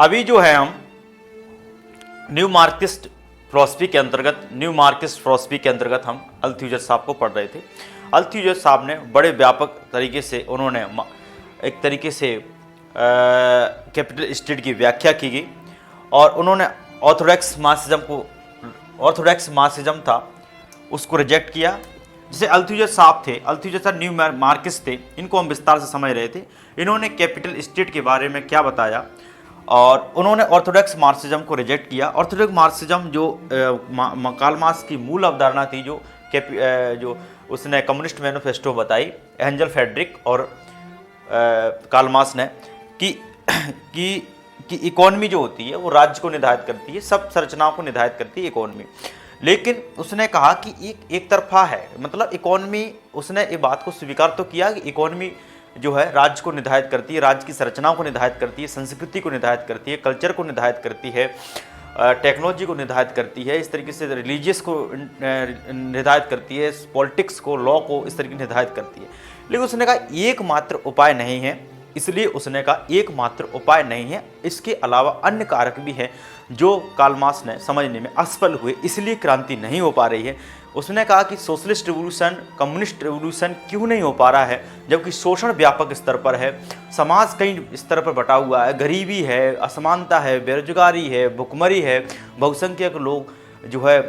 अभी जो है हम न्यू मार्क्सिस्ट फिलॉसफी के अंतर्गत हम अल्थ्यूजर साहब को पढ़ रहे थे। अल्थ्यूजर साहब ने बड़े व्यापक तरीके से उन्होंने एक तरीके से कैपिटल स्टेट की व्याख्या की गई और उन्होंने ऑर्थोडॉक्स मार्क्सिज्म था उसको रिजेक्ट किया। जैसे अल्थ्यूजर साहब न्यू मार्क्सिस्ट थे, इनको हम विस्तार से समझ रहे थे। इन्होंने कैपिटल स्टेट के बारे में क्या बताया और उन्होंने ऑर्थोडॉक्स मार्क्सिज्म को रिजेक्ट किया। ऑर्थोडॉक्स मार्क्सिज्म जो कार्ल मार्क्स की मूल अवधारणा थी, जो उसने कम्युनिस्ट मैनिफेस्टो बताई, एंजल फेडरिक और कार्ल मार्क्स ने कि इकोनॉमी जो होती है वो राज्य को निर्धारित करती है, सब संरचनाओं को निर्धारित करती है इकोनॉमी। लेकिन उसने कहा कि एक तरफा है, मतलब इकोनॉमी, उसने एक बात को स्वीकार तो किया कि इकोनॉमी जो है राज्य को निर्धारित करती है, राज्य की संरचनाओं को निर्धारित करती है, संस्कृति को निर्धारित करती है, कल्चर को निर्धारित करती है, टेक्नोलॉजी को निर्धारित करती है, इस तरीके से रिलीजियस को निर्धारित करती है, पॉलिटिक्स को, लॉ को इस तरीके निर्धारित करती है। लेकिन उसने कहा एकमात्र उपाय नहीं है, इसलिए उसने कहा एकमात्र उपाय नहीं है, इसके अलावा अन्य कारक भी हैं जो कार्ल मार्क्स ने समझने में असफल हुए, इसलिए क्रांति नहीं हो पा रही है। उसने कहा कि सोशलिस्ट रिवॉल्यूशन, कम्युनिस्ट रिवॉल्यूशन क्यों नहीं हो पा रहा है, जबकि शोषण व्यापक स्तर पर है, समाज कई स्तर पर बटा हुआ है, गरीबी है, असमानता है, बेरोजगारी है, भुखमरी है, बहुसंख्यक लोग जो है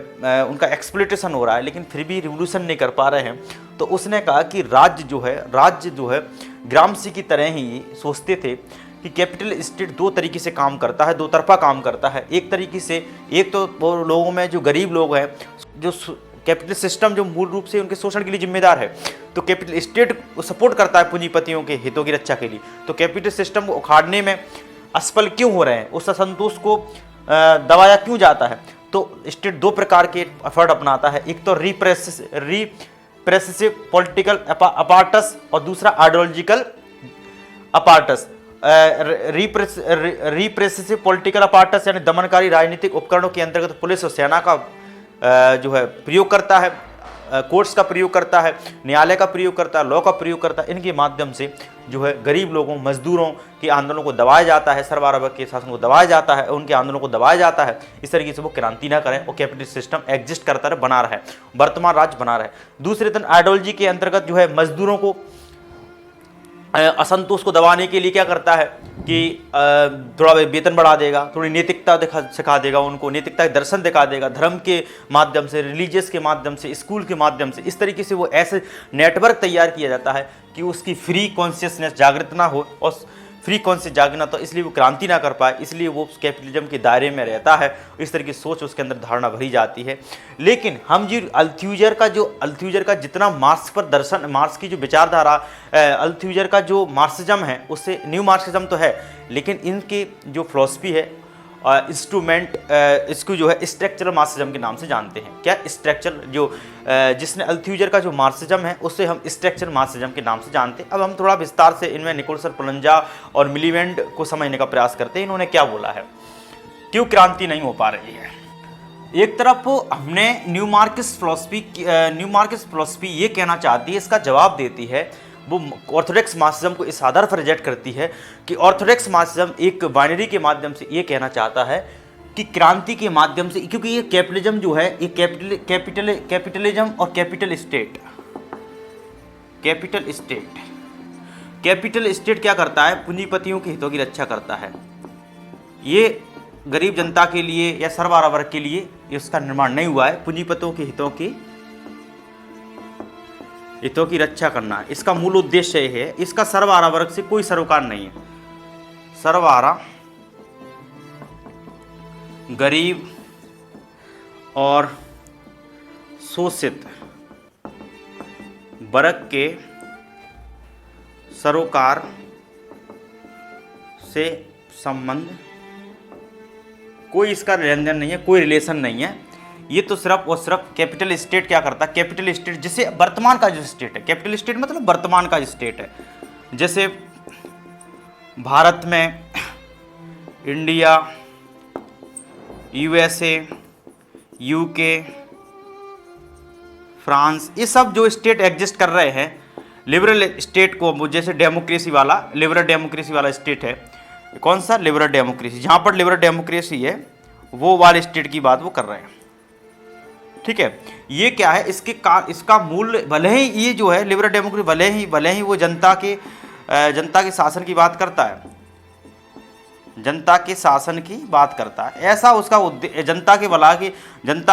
उनका एक्सप्लॉयटेशन हो रहा है, लेकिन फिर भी रिवॉल्यूशन नहीं कर पा रहे हैं। तो उसने कहा कि राज्य जो है ग्रामसी की तरह ही सोचते थे कि कैपिटल स्टेट दो तरीके से काम करता है, दो तरफा काम करता है। एक तरीके से, एक तो वो लोगों में जो गरीब लोग हैं, जो कैपिटल सिस्टम जो मूल रूप से उनके शोषण के लिए जिम्मेदार है, तो कैपिटल स्टेट सपोर्ट करता है पूंजीपतियों के हितों की रक्षा के लिए। तो कैपिटल सिस्टम को उखाड़ने में असफल क्यों हो रहे हैं, उस असंतोष को दबाया क्यों जाता है। तो स्टेट दो प्रकार के एफर्ट अपनाता है, एक तो रिप्रेसिव पॉलिटिकल अपार्टस और दूसरा ideological apparatus. Repressive political apparatus यानी दमनकारी राजनीतिक उपकरणों के अंतर्गत पुलिस और सेना का जो है प्रयोग करता है, कोर्ट्स का प्रयोग करता है, न्यायालय का प्रयोग करता है, लॉ का प्रयोग करता है। इनके माध्यम से जो है गरीब लोगों, मजदूरों के आंदोलनों को दबाया जाता है, सरवारवर्ग के शासन को दबाया जाता है, उनके आंदोलनों को दबाया जाता है, इस तरीके से वो क्रांति ना करें और कैपिटल सिस्टम एग्जिस्ट करता रहे, बना रहे, वर्तमान राज्य बना रहे। दूसरे तरफ आइडियोलॉजी के अंतर्गत जो है मजदूरों को असंतोष को दबाने के लिए क्या करता है कि थोड़ा वेतन बढ़ा देगा, थोड़ी नैतिकता सिखा देगा, उनको नैतिकता के दर्शन दिखा देगा, धर्म के माध्यम से, रिलीजियस के माध्यम से, स्कूल के माध्यम से। इस तरीके से वो ऐसे नेटवर्क तैयार किया जाता है कि उसकी फ्री कॉन्शियसनेस जागृत ना हो और फ्री कॉन्शियस जागना, तो इसलिए वो क्रांति ना कर पाए, इसलिए वो कैपिटलिज्म के दायरे में रहता है। इस तरह की सोच उसके अंदर धारणा भरी जाती है। लेकिन हम जी अल्थ्यूजर का जितना मार्क्स पर दर्शन, मार्क्स की जो विचारधारा, अल्थ्यूजर का जो मार्क्सिज्म है उससे न्यू मार्क्सिज्म तो है, लेकिन इनकी जो फिलॉसफी है इंस्ट्रूमेंट, इसको जो है स्ट्रक्चरल मार्क्सिज्म के नाम से जानते हैं। क्या स्ट्रक्चर, जो जिसने अल्थ्यूजर का जो मार्क्सिज्म है उससे हम स्ट्रक्चरल मार्क्सिज्म के नाम से जानते हैं। अब हम थोड़ा विस्तार से इनमें निकोलसन पोलंजा और मिलीवेंड को समझने का प्रयास करते हैं। इन्होंने क्या बोला है, क्यों क्रांति नहीं हो पा रही है। एक तरफ हमने न्यू मार्क्सिस्ट फिलॉसफी ये कहना चाहती है, इसका जवाब देती है, वो ऑर्थोडॉक्स मार्क्सिज्म को इस आधार पर रिजेक्ट करती है कि ऑर्थोडॉक्स मार्क्सिज्म एक बाइनरी के माध्यम से ये कहना चाहता है कि क्रांति के माध्यम से, क्योंकि ये कैपिटलिज्म जो है, ये कैपिटलिज्म और कैपिटल स्टेट क्या करता है, पूंजीपतियों के हितों की रक्षा करता है। ये गरीब जनता के लिए या सर्वहारा वर्ग के लिए इसका निर्माण नहीं हुआ है, पूंजीपतियों के हितों की रक्षा करना इसका मूल उद्देश्य है। इसका सर्वहारा वर्ग से कोई सरोकार नहीं है। सर्वहारा, गरीब और शोषित वर्ग के सरोकार से संबंध, कोई इसका लेन देन नहीं है, कोई रिलेशन नहीं है। ये तो सिर्फ और सिर्फ कैपिटल स्टेट क्या करता है, कैपिटल स्टेट जिसे वर्तमान का जो स्टेट है, कैपिटल स्टेट मतलब वर्तमान का स्टेट है। जैसे भारत में इंडिया, यूएसए, यूके, फ्रांस, ये सब जो स्टेट एग्जिस्ट कर रहे हैं, लिबरल स्टेट को, जैसे लिबरल डेमोक्रेसी वाला स्टेट है, कौन सा, लिबरल डेमोक्रेसी, जहां पर लिबरल डेमोक्रेसी है वो वाले स्टेट की बात वो कर रहे हैं। ठीक है, ये क्या है, इसका मूल, भले ही ये जो है लिबरल डेमोक्रेसी भले ही वो जनता के शासन की बात करता है, जनता के शासन की बात करता है, ऐसा उसका उद्देश्य जनता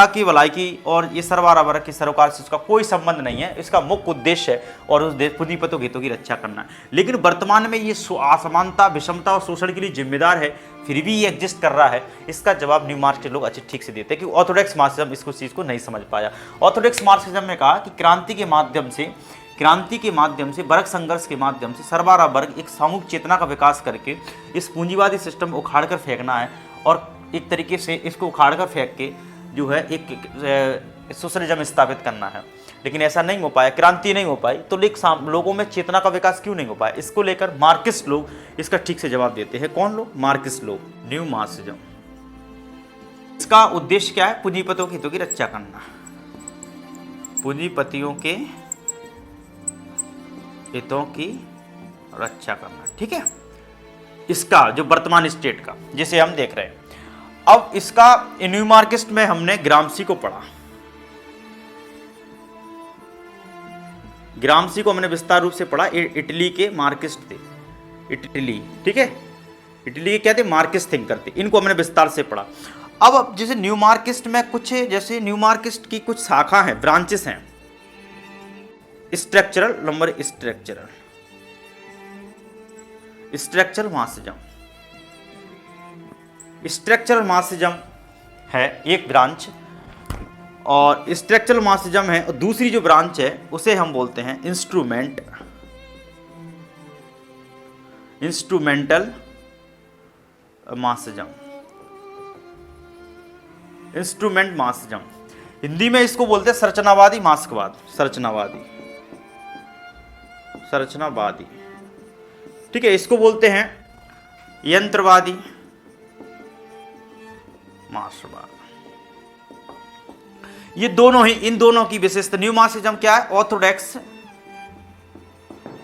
की भलाई की और ये सरवारा वर्ग की सरोकार से उसका कोई संबंध नहीं है। इसका मुख्य उद्देश्य है और उस देश पूंजीपतियों के हितों की रक्षा करना है। लेकिन वर्तमान में ये असमानता, विषमता और शोषण के लिए जिम्मेदार है, फिर भी ये एग्जिस्ट कर रहा है। इसका जवाब न्यू मार्क्स के लोग अच्छे ठीक से देते हैं कि ऑर्थोडॉक्स मार्क्सिज्म इसको चीज़ को नहीं समझ पाया। ऑर्थोडॉक्स मार्क्सिज्म ने कहा कि क्रांति के माध्यम से वर्ग संघर्ष के माध्यम से सर्वारा वर्ग एक सामूहिक चेतना का विकास करके इस पूंजीवादी सिस्टम को उखाड़ कर फेंकना है और एक तरीके से इसको उखाड़ कर फेंक के जो है एक सोशलिज्म स्थापित करना है। लेकिन ऐसा नहीं हो पाया, क्रांति नहीं हो पाई, तो लोगों में चेतना का विकास क्यों नहीं हो पाया? इसको लेकर मार्क्सिस्ट लोग इसका ठीक से जवाब देते हैं। कौन लोग? मार्क्सिस्ट लोग, न्यू मार्क्सिज्म। इसका उद्देश्य क्या है? पूंजीपतियों के हितों की रक्षा करना, पूंजीपतियों के हितों की रक्षा करना। ठीक है, इसका जो वर्तमान स्टेट का जिसे हम देख रहे हैं, अब इसका न्यू मार्क्सिस्ट में हमने ग्रामसी को पढ़ा, ग्रामसी को हमने विस्तार रूप से पढ़ा। इटली के मार्क्सिस्ट थे, इटली, ठीक है, इटली के क्या थे? मार्क्सिस्ट थिंकर थे। इनको हमने विस्तार से पढ़ा। अब जैसे न्यू मार्क्सिस्ट में कुछ, जैसे न्यू मार्क्सिस्ट की कुछ शाखा हैं, ब्रांचेस हैं, structural number structural Marxism, structural Marxism है एक ब्रांच, और स्ट्रक्चरल मार्क्सिज्म है, और दूसरी जो ब्रांच है उसे हम बोलते हैं instrumental Marxism, instrument Marxism. Hindi में इसको बोलते हैं संरचनावादी मार्क्सवाद, संरचनावादी, ठीक है। इसको बोलते हैं यंत्रवादी मार्क्सवाद। ये दोनों ही, इन दोनों की विशेषता, न्यू मार्क्सिज्म क्या है? ऑर्थोडॉक्स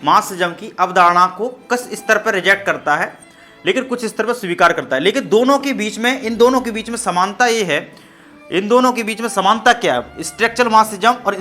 मार्क्सिज्म की अवधारणा को कुछ स्तर पर रिजेक्ट करता है, लेकिन कुछ स्तर पर स्वीकार करता है। लेकिन दोनों के बीच में, इन दोनों के बीच में समानता ये है, इन दोनों के बीच में समानता क्या है? स्ट्रक्चरल मार्क्सिज्म और